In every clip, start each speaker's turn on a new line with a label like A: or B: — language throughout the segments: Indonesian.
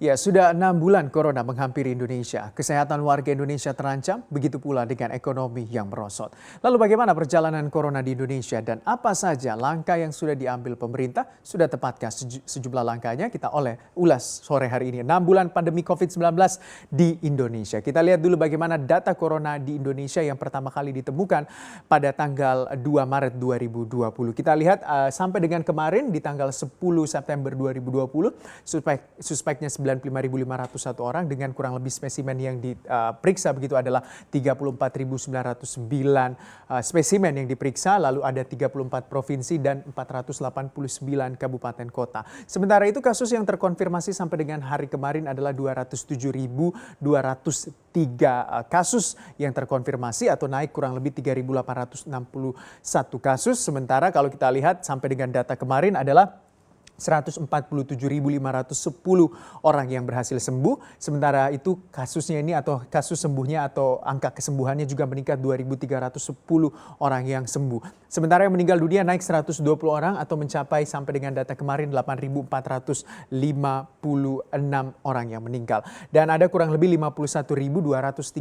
A: Ya, sudah 6 bulan corona menghampiri Indonesia. Kesehatan warga Indonesia terancam, begitu pula dengan ekonomi yang merosot. Lalu bagaimana perjalanan corona di Indonesia dan apa saja langkah yang sudah diambil pemerintah? Sudah tepatkah sejumlah langkahnya? Kita ulas sore hari ini. 6 bulan pandemi COVID-19 di Indonesia. Kita lihat dulu bagaimana data corona di Indonesia yang pertama kali ditemukan pada tanggal 2 Maret 2020. Kita lihat sampai dengan kemarin di tanggal 10 September 2020, suspeknya 95.501 orang dengan kurang lebih spesimen yang diperiksa begitu adalah 34.909 spesimen yang diperiksa, lalu ada 34 provinsi dan 489 kabupaten kota. Sementara itu kasus yang terkonfirmasi sampai dengan hari kemarin adalah 207.203 kasus yang terkonfirmasi atau naik kurang lebih 3.861 kasus. Sementara kalau kita lihat sampai dengan data kemarin adalah 147.510 orang yang berhasil sembuh. Sementara itu kasusnya ini atau kasus sembuhnya atau angka kesembuhannya juga meningkat 2.310 orang yang sembuh. Sementara yang meninggal dunia naik 120 orang atau mencapai sampai dengan data kemarin 8.456 orang yang meninggal. Dan ada kurang lebih 51.237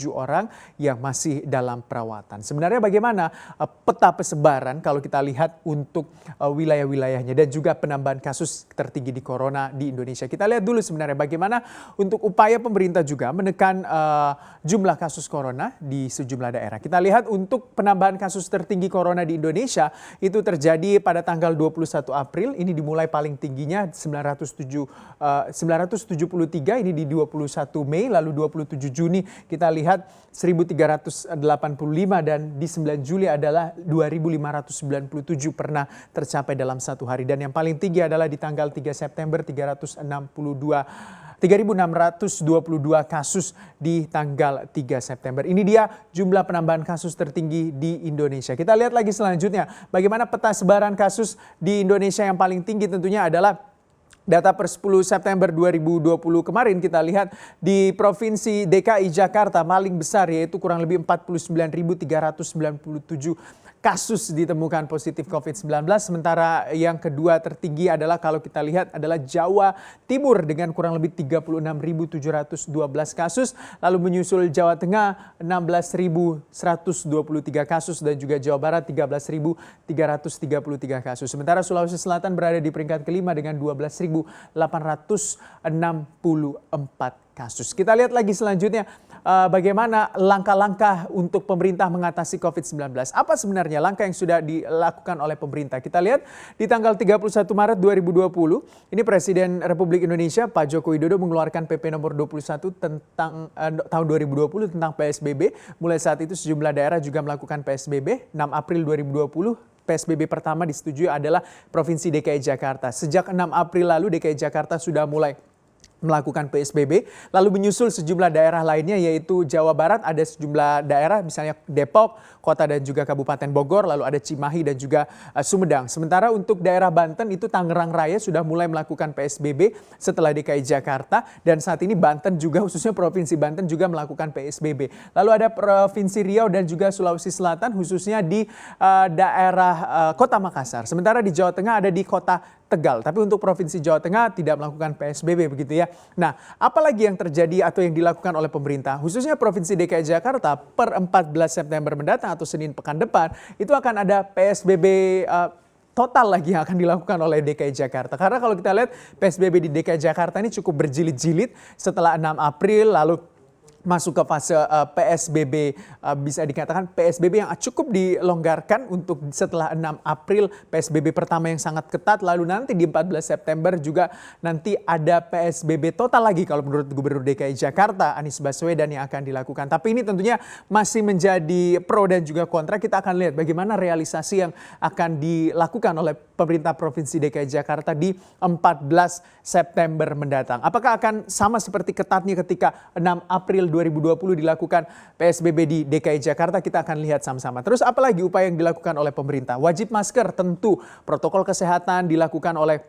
A: orang yang masih dalam perawatan. Sebenarnya bagaimana peta persebaran kalau kita lihat untuk wilayah-wilayahnya dan juga penambahan kasus tertinggi di corona di Indonesia. Kita lihat dulu sebenarnya bagaimana untuk upaya pemerintah juga menekan jumlah kasus corona di sejumlah daerah. Kita lihat untuk penambahan kasus tertinggi corona di Indonesia itu terjadi pada tanggal 21 April. Ini dimulai paling tingginya 973, ini di 21 Mei, lalu 27 Juni kita lihat 1.385 dan di 9 Juli adalah 2.597 pernah tercapai dalam satu hari. Dan yang paling tinggi adalah di tanggal 3 September 3.622 kasus di tanggal 3 September. Ini dia jumlah penambahan kasus tertinggi di Indonesia. Kita lihat lagi selanjutnya bagaimana peta sebaran kasus di Indonesia. Yang paling tinggi tentunya adalah data per 10 September 2020 kemarin. Kita lihat di Provinsi DKI Jakarta paling besar yaitu kurang lebih 49.397 kasus ditemukan positif COVID-19. Sementara yang kedua tertinggi adalah kalau kita lihat adalah Jawa Timur dengan kurang lebih 36.712 kasus. Lalu menyusul Jawa Tengah 16.123 kasus dan juga Jawa Barat 13.333 kasus. Sementara Sulawesi Selatan berada di peringkat kelima dengan 12.864 kasus. Kita lihat lagi selanjutnya bagaimana langkah-langkah untuk pemerintah mengatasi COVID-19. Apa sebenarnya langkah yang sudah dilakukan oleh pemerintah? Kita lihat di tanggal 31 Maret 2020, ini Presiden Republik Indonesia Pak Joko Widodo mengeluarkan PP nomor 21 tentang tahun 2020 tentang PSBB. Mulai saat itu sejumlah daerah juga melakukan PSBB. 6 April 2020 PSBB pertama disetujui adalah Provinsi DKI Jakarta. Sejak 6 April lalu DKI Jakarta sudah mulai melakukan PSBB, lalu menyusul sejumlah daerah lainnya yaitu Jawa Barat ada sejumlah daerah misalnya Depok, Kota dan juga Kabupaten Bogor, lalu ada Cimahi dan juga Sumedang. Sementara untuk daerah Banten itu Tangerang Raya sudah mulai melakukan PSBB setelah DKI Jakarta dan saat ini Banten juga khususnya Provinsi Banten juga melakukan PSBB. Lalu ada Provinsi Riau dan juga Sulawesi Selatan khususnya di daerah Kota Makassar. Sementara di Jawa Tengah ada di Kota Tegal, tapi untuk Provinsi Jawa Tengah tidak melakukan PSBB begitu ya. Nah, apalagi yang terjadi atau yang dilakukan oleh pemerintah, khususnya Provinsi DKI Jakarta per 14 September mendatang atau Senin pekan depan, itu akan ada PSBB total lagi yang akan dilakukan oleh DKI Jakarta. Karena kalau kita lihat PSBB di DKI Jakarta ini cukup berjilid-jilid setelah 6 April lalu masuk ke fase PSBB, bisa dikatakan PSBB yang cukup dilonggarkan untuk setelah 6 April PSBB pertama yang sangat ketat, lalu nanti di 14 September juga nanti ada PSBB total lagi kalau menurut Gubernur DKI Jakarta Anies Baswedan yang akan dilakukan. Tapi ini tentunya masih menjadi pro dan juga kontra. Kita akan lihat bagaimana realisasi yang akan dilakukan oleh pemerintah Provinsi DKI Jakarta di 14 September mendatang. Apakah akan sama seperti ketatnya ketika 6 April 2020 dilakukan PSBB di DKI Jakarta? Kita akan lihat sama-sama. Terus apalagi upaya yang dilakukan oleh pemerintah? Wajib masker tentu, protokol kesehatan dilakukan oleh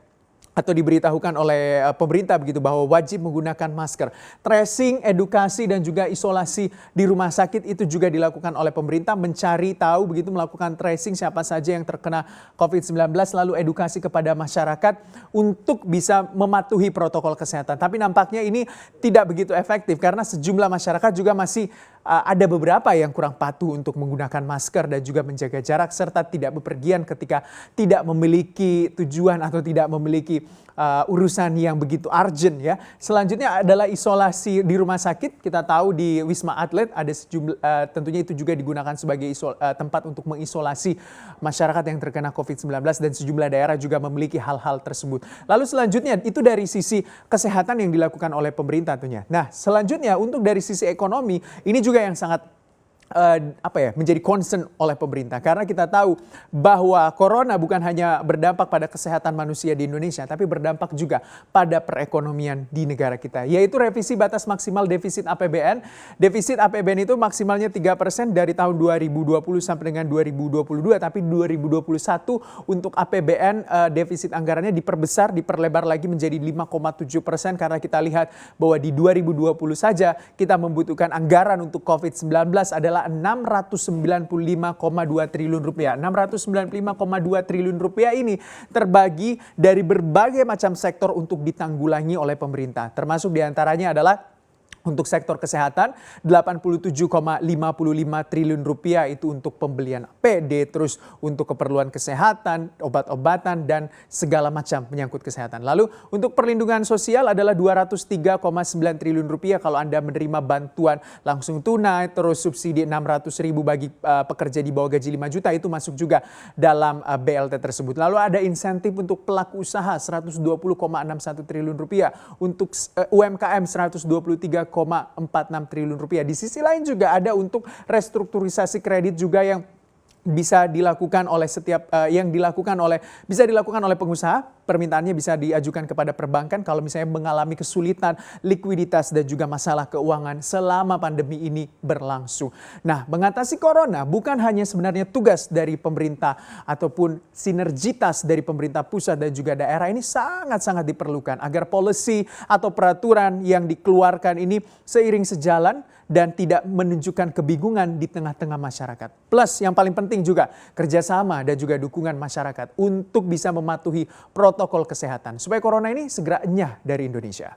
A: atau diberitahukan oleh pemerintah begitu bahwa wajib menggunakan masker. Tracing, edukasi dan juga isolasi di rumah sakit itu juga dilakukan oleh pemerintah, mencari tahu begitu, melakukan tracing siapa saja yang terkena COVID-19, lalu edukasi kepada masyarakat untuk bisa mematuhi protokol kesehatan. Tapi nampaknya ini tidak begitu efektif karena sejumlah masyarakat juga masih ada beberapa yang kurang patuh untuk menggunakan masker dan juga menjaga jarak serta tidak bepergian ketika tidak memiliki tujuan atau tidak memiliki urusan yang begitu urgent ya. Selanjutnya adalah isolasi di rumah sakit. Kita tahu di Wisma Atlet ada sejumlah tentunya itu juga digunakan sebagai tempat untuk mengisolasi masyarakat yang terkena COVID-19 dan sejumlah daerah juga memiliki hal-hal tersebut. Lalu selanjutnya itu dari sisi kesehatan yang dilakukan oleh pemerintah tentunya. Nah, selanjutnya untuk dari sisi ekonomi ini juga yang sangat menjadi concern oleh pemerintah karena kita tahu bahwa corona bukan hanya berdampak pada kesehatan manusia di Indonesia tapi berdampak juga pada perekonomian di negara kita, yaitu revisi batas maksimal defisit APBN. Defisit APBN itu maksimalnya 3% dari tahun 2020 sampai dengan 2022, tapi 2021 untuk APBN defisit anggarannya diperlebar lagi menjadi 5,7% karena kita lihat bahwa di 2020 saja kita membutuhkan anggaran untuk COVID-19 adalah 695,2 triliun rupiah. 695,2 triliun rupiah ini terbagi dari berbagai macam sektor untuk ditanggulangi oleh pemerintah. Termasuk diantaranya adalah untuk sektor kesehatan 87,55 triliun rupiah itu untuk pembelian APD, terus untuk keperluan kesehatan, obat-obatan dan segala macam menyangkut kesehatan. Lalu untuk perlindungan sosial adalah 203,9 triliun rupiah kalau Anda menerima bantuan langsung tunai, terus subsidi 600.000 bagi pekerja di bawah gaji 5 juta itu masuk juga dalam BLT tersebut. Lalu ada insentif untuk pelaku usaha 120,61 triliun rupiah, untuk UMKM 123,46 triliun rupiah. Di sisi lain juga ada untuk restrukturisasi kredit juga yang bisa dilakukan oleh bisa dilakukan oleh pengusaha. Permintaannya bisa diajukan kepada perbankan kalau misalnya mengalami kesulitan likuiditas dan juga masalah keuangan selama pandemi ini berlangsung. Nah, mengatasi corona bukan hanya sebenarnya tugas dari pemerintah ataupun sinergitas dari pemerintah pusat dan juga daerah, ini sangat-sangat diperlukan agar policy atau peraturan yang dikeluarkan ini seiring sejalan dan tidak menunjukkan kebingungan di tengah-tengah masyarakat. Plus yang paling penting juga kerjasama dan juga dukungan masyarakat untuk bisa mematuhi protokol kesehatan supaya corona ini segera enyah dari Indonesia.